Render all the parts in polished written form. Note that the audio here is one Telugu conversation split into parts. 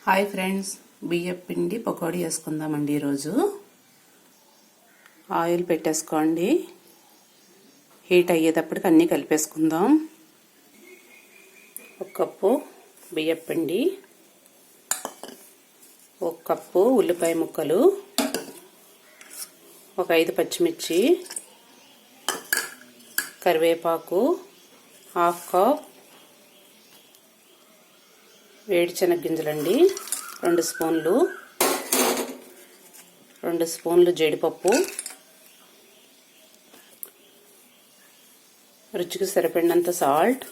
హాయ్ ఫ్రెండ్స్, బియ్యం పిండి పకోడీ వేసుకుందామండి. ఈరోజు ఆయిల్ పెట్టేసుకోండి. హీట్ అయ్యేటప్పటికి అన్నీ కలిపేసుకుందాం. ఒక కప్పు బియ్యం పిండి, ఒక కప్పు ఉల్లిపాయ ముక్కలు, ఒక 5 పచ్చిమిర్చి, కరివేపాకు, హాఫ్ కప్ వేడిశనగ గింజలండి, 2 స్పూన్లు, 2 స్పూన్లు జీడిపప్పు, రుచికి సరిపడినంత సాల్ట్,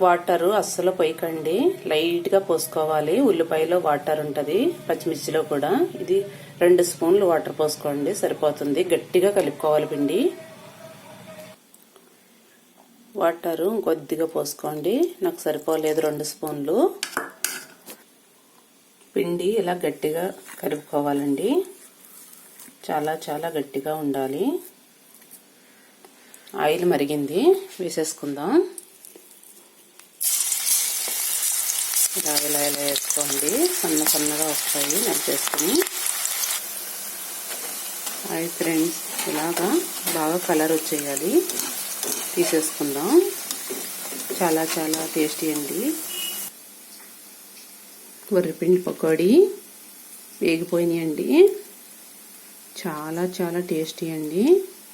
వాటరు అస్సలు పోయకండి, లైట్గా పోసుకోవాలి. ఉల్లిపాయలో వాటర్ ఉంటుంది, పచ్చిమిర్చిలో కూడా. ఇది 2 స్పూన్లు వాటర్ పోసుకోండి, సరిపోతుంది. గట్టిగా కలుపుకోవాలి పిండి. వాటరు కొద్దిగా పోసుకోండి, నాకు సరిపోలేదు 2 స్పూన్లు. పిండి ఇలా గట్టిగా కలుపుకోవాలండి, చాలా చాలా గట్టిగా ఉండాలి. ఆయిల్ మరిగింది, వేసేసుకుందాం. ఇలా ఇలా ఇలా వేసుకోండి, సన్న సన్నగా వస్తాయి నడిచేసుకుని. హాయ్ ఫ్రెండ్స్, ఇలాగా బాగా కలర్ వచ్చేయాలి. తీసేసుకుందాం. చాలా చాలా టేస్టీ అండి. వరిపిండి పకోడీ వేగిపోయినాయండి, చాలా చాలా టేస్టీ అండి.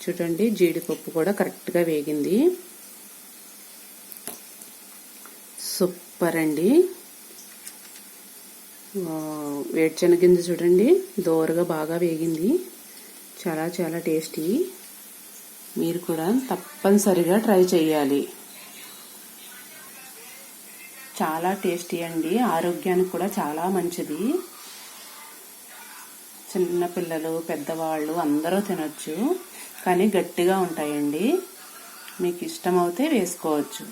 చూడండి, జీడిపప్పు కూడా కరెక్ట్గా వేగింది. సూపర్ అండి. వేడిశనగ గింజ చూడండి, దోరగా బాగా వేగింది. చాలా చాలా టేస్టీ. మీరు కూడా తప్పనిసరిగా ట్రై చేయాలి. చాలా టేస్టీ అండి, ఆరోగ్యానికి కూడా చాలా మంచిది. చిన్నపిల్లలు, పెద్దవాళ్ళు అందరూ తినొచ్చు, కానీ గట్టిగా ఉంటాయండి. మీకు ఇష్టమైతే వేసుకోవచ్చు.